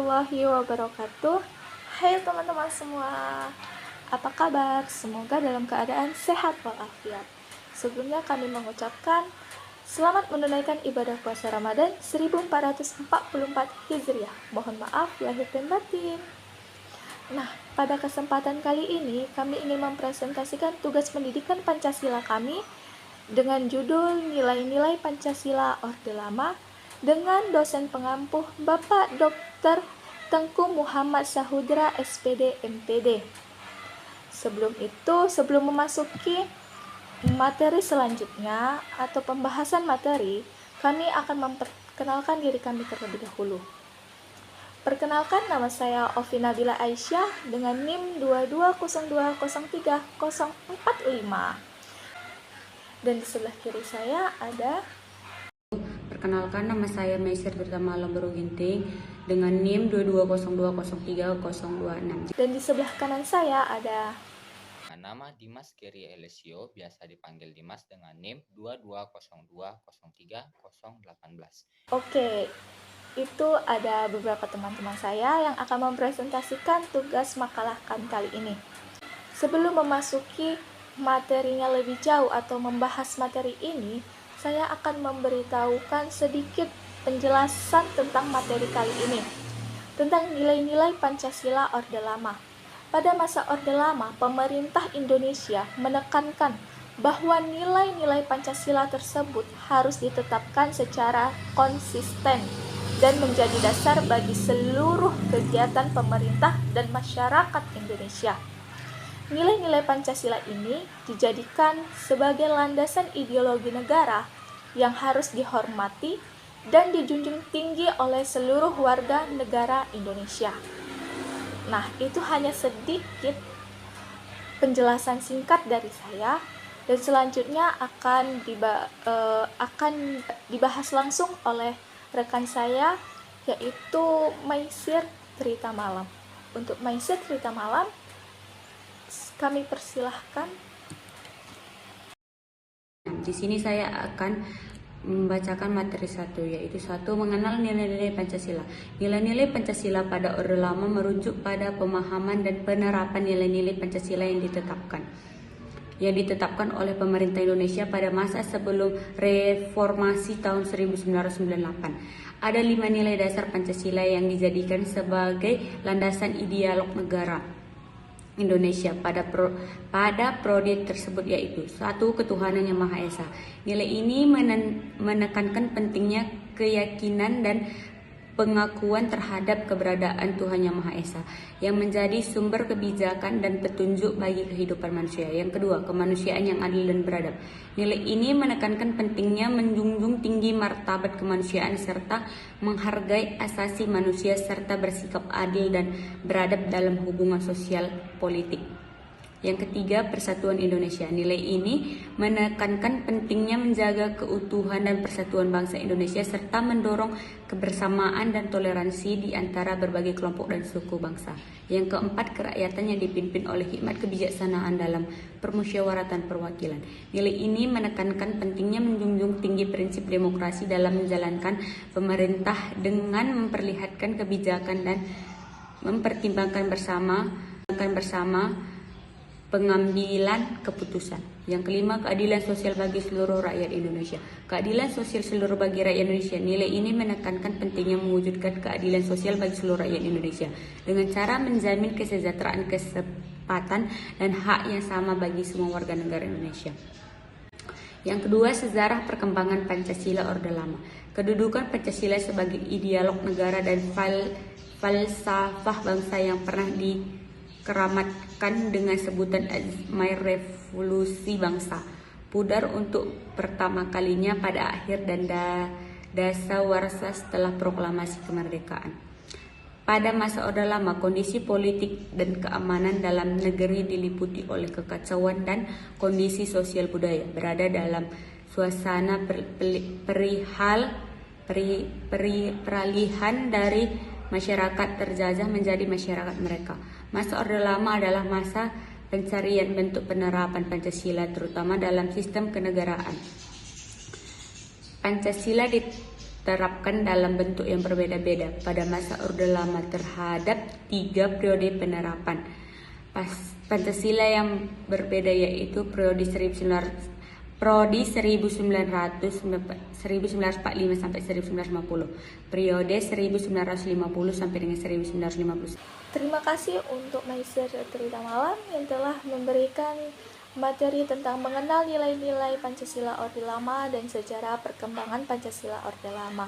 warahmatullahi wabarakatuh. Hai teman-teman semua, apa kabar? Semoga dalam keadaan sehat walafiat. Sebelumnya kami mengucapkan selamat menunaikan ibadah puasa Ramadan 1444 Hijriah. Mohon maaf lahir dan batin. Nah, pada kesempatan kali ini kami ingin mempresentasikan tugas pendidikan Pancasila kami dengan judul Nilai-nilai Pancasila Orde Lama dengan dosen pengampuh Bapak Dr. Tengku Muhammad Sahudra SPD MPD. Sebelum memasuki materi selanjutnya atau pembahasan materi, kami akan memperkenalkan diri kami terlebih dahulu. Perkenalkan, nama saya Ovi Nabila Aisyah dengan NIM 220203045. Dan di sebelah kiri saya ada. Perkenalkan, nama saya Maisir Tirta Malam Beruginting dengan NIM 220203026. Dan di sebelah kanan saya ada. Nama Dimas Geri Elesio, biasa dipanggil Dimas dengan NIM 2202030018. Oke, itu ada beberapa teman-teman saya yang akan mempresentasikan tugas makalah kali ini. Sebelum memasuki materinya lebih jauh atau membahas materi ini, saya akan memberitahukan sedikit penjelasan tentang materi kali ini, tentang nilai-nilai Pancasila Orde Lama. Pada masa Orde Lama, pemerintah Indonesia menekankan bahwa nilai-nilai Pancasila tersebut harus ditetapkan secara konsisten dan menjadi dasar bagi seluruh kegiatan pemerintah dan masyarakat Indonesia. Nilai-nilai Pancasila ini dijadikan sebagai landasan ideologi negara yang harus dihormati dan dijunjung tinggi oleh seluruh warga negara Indonesia. Nah, itu hanya sedikit penjelasan singkat dari saya, dan selanjutnya akan dibahas langsung oleh rekan saya, yaitu Maisir Tirta Malam. Untuk Maisir Tirta Malam, kami persilahkan. Di sini saya akan membacakan materi 1, yaitu 1. Mengenal nilai-nilai Pancasila. Nilai-nilai Pancasila pada Orde Lama merujuk pada pemahaman dan penerapan nilai-nilai Pancasila yang ditetapkan oleh pemerintah Indonesia pada masa sebelum reformasi tahun 1998. Ada 5 nilai dasar Pancasila yang dijadikan sebagai landasan ideolog negara Indonesia pada periode tersebut, yaitu 1. Ketuhanan yang Maha Esa. Nilai ini menekankan pentingnya keyakinan dan pengakuan terhadap keberadaan Tuhan Yang Maha Esa yang menjadi sumber kebijakan dan petunjuk bagi kehidupan manusia. Yang kedua, kemanusiaan yang adil dan beradab. Nilai ini menekankan pentingnya menjunjung tinggi martabat kemanusiaan serta menghargai asasi manusia serta bersikap adil dan beradab dalam hubungan sosial politik. Yang ketiga, persatuan Indonesia. Nilai ini menekankan pentingnya menjaga keutuhan dan persatuan bangsa Indonesia serta mendorong kebersamaan dan toleransi di antara berbagai kelompok dan suku bangsa. Yang keempat, kerakyatan yang dipimpin oleh hikmat kebijaksanaan dalam permusyawaratan perwakilan. Nilai ini menekankan pentingnya menjunjung tinggi prinsip demokrasi dalam menjalankan pemerintah dengan memperlihatkan kebijakan dan mempertimbangkan bersama pengambilan keputusan. Yang kelima, keadilan sosial bagi seluruh rakyat Indonesia. Keadilan sosial seluruh bagi rakyat Indonesia. Nilai ini menekankan pentingnya mewujudkan keadilan sosial bagi seluruh rakyat Indonesia dengan cara menjamin kesejahteraan, kesempatan, dan hak yang sama bagi semua warga negara Indonesia. Yang kedua, sejarah perkembangan Pancasila Orde Lama. Kedudukan Pancasila sebagai ideolog negara dan falsafah bangsa yang pernah dikeramatkan dengan sebutan Azmai Revolusi Bangsa pudar untuk pertama kalinya pada akhir dan dasawarsa setelah proklamasi kemerdekaan. Pada masa Orde Lama, kondisi politik dan keamanan dalam negeri diliputi oleh kekacauan dan kondisi sosial budaya berada dalam suasana peralihan dari masyarakat terjajah menjadi masyarakat mereka. Masa Orde Lama adalah masa pencarian bentuk penerapan Pancasila terutama dalam sistem kenegaraan. Pancasila terapkan dalam bentuk yang berbeda-beda pada masa Orde Lama terhadap 3 periode penerapan Pancasila yang berbeda, yaitu periode 1945 sampai 1950, periode 1950 sampai dengan 1950. Terima kasih untuk Maiser Trita Malam yang telah memberikan materi tentang mengenal nilai-nilai Pancasila Orde Lama dan sejarah perkembangan Pancasila Orde Lama.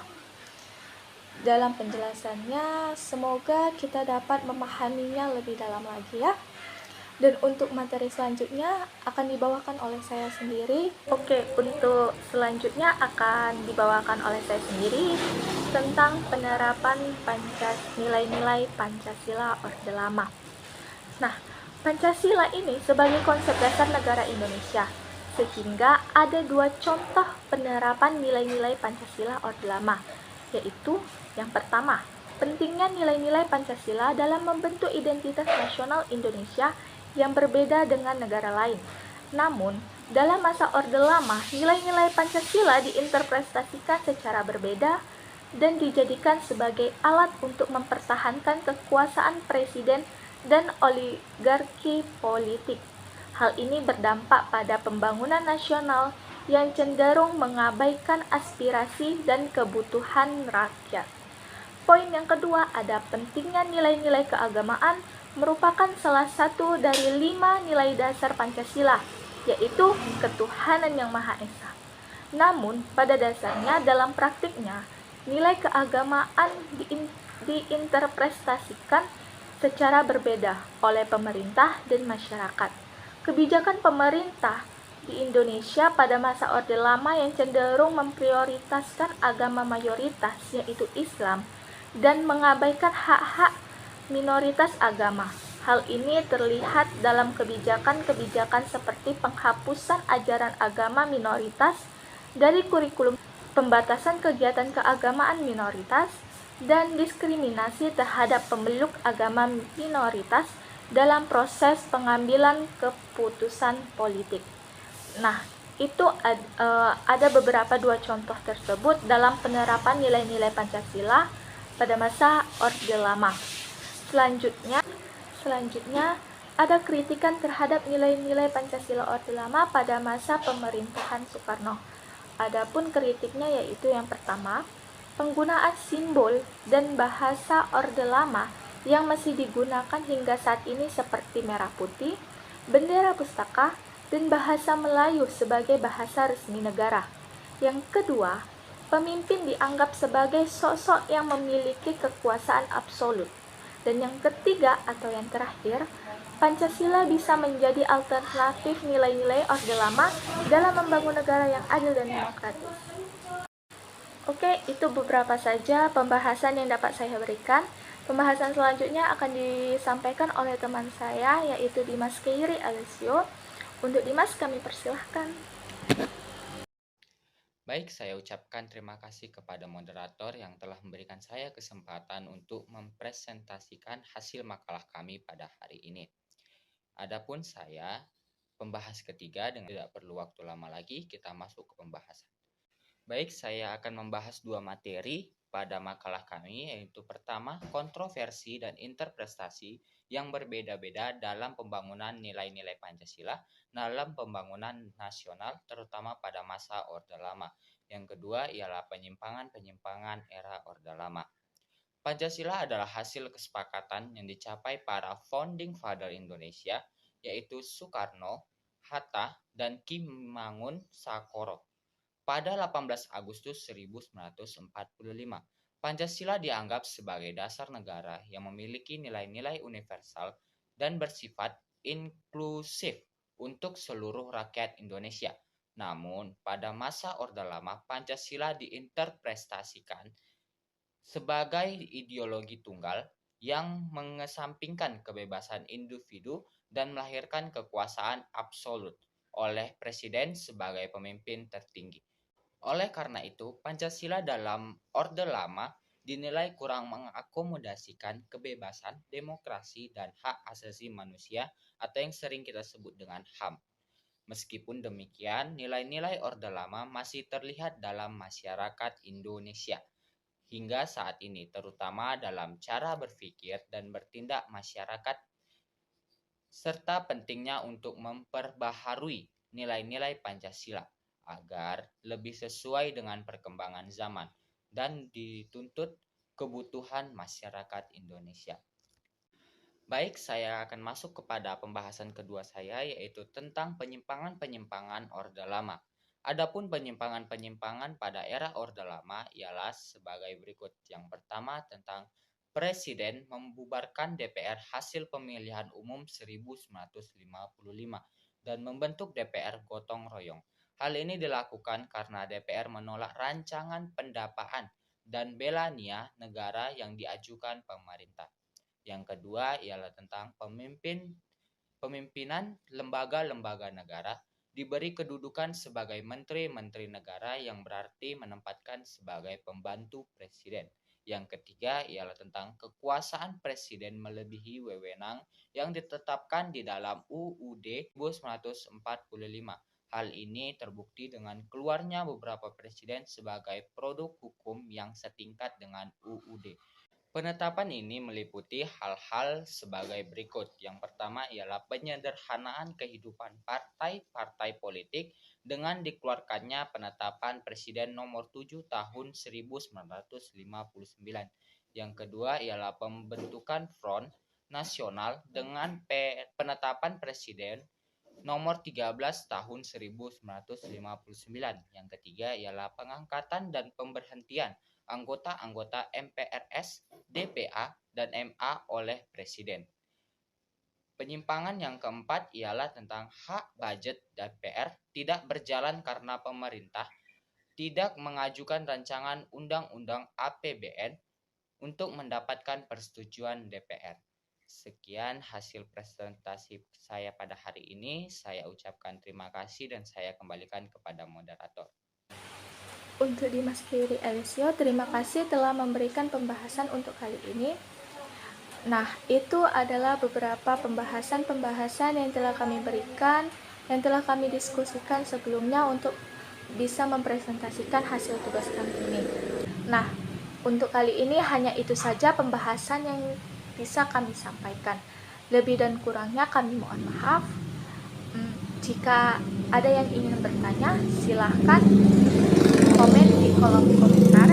Dalam penjelasannya, semoga kita dapat memahaminya lebih dalam lagi ya. Dan untuk materi selanjutnya akan dibawakan oleh saya sendiri. Oke, untuk selanjutnya akan dibawakan oleh saya sendiri tentang penerapan nilai-nilai Pancasila Orde Lama. Nah, Pancasila ini sebagai konsep dasar negara Indonesia, sehingga ada 2 contoh penerapan nilai-nilai Pancasila Orde Lama, yaitu yang pertama, pentingnya nilai-nilai Pancasila dalam membentuk identitas nasional Indonesia yang berbeda dengan negara lain. Namun, dalam masa Orde Lama, nilai-nilai Pancasila diinterpretasikan secara berbeda dan dijadikan sebagai alat untuk mempertahankan kekuasaan presiden dan oligarki politik. Hal ini berdampak pada pembangunan nasional yang cenderung mengabaikan aspirasi dan kebutuhan rakyat. Poin yang kedua, ada pentingnya nilai-nilai keagamaan merupakan salah satu dari 5 nilai dasar Pancasila, yaitu ketuhanan yang Maha Esa. Namun, pada dasarnya dalam praktiknya, nilai keagamaan diinterpretasikan secara berbeda oleh pemerintah dan masyarakat. Kebijakan pemerintah di Indonesia pada masa Orde Lama yang cenderung memprioritaskan agama mayoritas, yaitu Islam, dan mengabaikan hak-hak minoritas agama. Hal ini terlihat dalam kebijakan-kebijakan seperti penghapusan ajaran agama minoritas dari kurikulum, pembatasan kegiatan keagamaan minoritas, dan diskriminasi terhadap pemeluk agama minoritas dalam proses pengambilan keputusan politik. Nah, itu ada beberapa 2 contoh tersebut dalam penerapan nilai-nilai Pancasila pada masa Orde Lama. Selanjutnya ada kritikan terhadap nilai-nilai Pancasila Orde Lama pada masa pemerintahan Soekarno. Adapun kritiknya yaitu yang pertama, penggunaan simbol dan bahasa Orde Lama yang masih digunakan hingga saat ini seperti merah putih, bendera pustaka, dan bahasa Melayu sebagai bahasa resmi negara. Yang kedua, pemimpin dianggap sebagai sosok yang memiliki kekuasaan absolut. Dan yang ketiga atau yang terakhir, Pancasila bisa menjadi alternatif nilai-nilai Orde Lama dalam membangun negara yang adil dan demokratis. Oke, itu beberapa saja pembahasan yang dapat saya berikan. Pembahasan selanjutnya akan disampaikan oleh teman saya, yaitu Dimas Keiri Alessio. Untuk Dimas, kami persilahkan. Baik, saya ucapkan terima kasih kepada moderator yang telah memberikan saya kesempatan untuk mempresentasikan hasil makalah kami pada hari ini. Adapun saya, pembahas ketiga, dengan tidak perlu waktu lama lagi, kita masuk ke pembahasan. Baik, saya akan membahas 2 materi pada makalah kami, yaitu pertama, kontroversi dan interpretasi yang berbeda-beda dalam pembangunan nilai-nilai Pancasila dalam pembangunan nasional, terutama pada masa Orde Lama. Yang kedua ialah penyimpangan-penyimpangan era Orde Lama. Pancasila adalah hasil kesepakatan yang dicapai para founding father Indonesia, yaitu Soekarno, Hatta, dan Ki Mangun Sakoro. Pada 18 Agustus 1945, Pancasila dianggap sebagai dasar negara yang memiliki nilai-nilai universal dan bersifat inklusif untuk seluruh rakyat Indonesia. Namun, pada masa Orde Lama, Pancasila diinterpretasikan sebagai ideologi tunggal yang mengesampingkan kebebasan individu dan melahirkan kekuasaan absolut oleh presiden sebagai pemimpin tertinggi. Oleh karena itu, Pancasila dalam Orde Lama dinilai kurang mengakomodasikan kebebasan, demokrasi, dan hak asasi manusia atau yang sering kita sebut dengan HAM. Meskipun demikian, nilai-nilai Orde Lama masih terlihat dalam masyarakat Indonesia hingga saat ini, terutama dalam cara berpikir dan bertindak masyarakat, serta pentingnya untuk memperbaharui nilai-nilai Pancasila agar lebih sesuai dengan perkembangan zaman dan dituntut kebutuhan masyarakat Indonesia. Baik, saya akan masuk kepada pembahasan kedua saya, yaitu tentang penyimpangan-penyimpangan Orde Lama. Adapun penyimpangan-penyimpangan pada era Orde Lama ialah sebagai berikut. Yang pertama tentang Presiden membubarkan DPR hasil pemilihan umum 1955 dan membentuk DPR gotong royong. Hal ini dilakukan karena DPR menolak rancangan pendapaan dan bela nia negara yang diajukan pemerintah. Yang kedua ialah tentang pemimpinan lembaga-lembaga negara diberi kedudukan sebagai menteri-menteri negara yang berarti menempatkan sebagai pembantu presiden. Yang ketiga ialah tentang kekuasaan presiden melebihi wewenang yang ditetapkan di dalam UUD 1945. Hal ini terbukti dengan keluarnya beberapa presiden sebagai produk hukum yang setingkat dengan UUD. Penetapan ini meliputi hal-hal sebagai berikut. Yang pertama ialah penyederhanaan kehidupan partai-partai politik dengan dikeluarkannya penetapan Presiden nomor 7 tahun 1959. Yang kedua ialah pembentukan Front Nasional dengan penetapan Presiden nomor 13 tahun 1959. Yang ketiga ialah pengangkatan dan pemberhentian anggota-anggota MPRS, DPA, dan MA oleh Presiden. Penyimpangan yang keempat ialah tentang hak budget DPR tidak berjalan karena pemerintah tidak mengajukan rancangan undang-undang APBN untuk mendapatkan persetujuan DPR. Sekian hasil presentasi saya pada hari ini. Saya ucapkan terima kasih dan saya kembalikan kepada moderator. Untuk Dimas Kiri Elisio, terima kasih telah memberikan pembahasan untuk kali ini. Nah, itu adalah beberapa pembahasan yang telah kami berikan, yang telah kami diskusikan sebelumnya untuk bisa mempresentasikan hasil tugas kami ini. Nah, untuk kali ini hanya itu saja pembahasan yang bisa kami sampaikan. Lebih dan kurangnya kami mohon maaf. Jika ada yang ingin bertanya, silahkan komen di kolom komentar.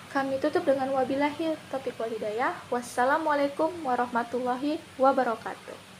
Kami tutup dengan wabillahi taufiq wal hidayah. Wassalamualaikum warahmatullahi wabarakatuh.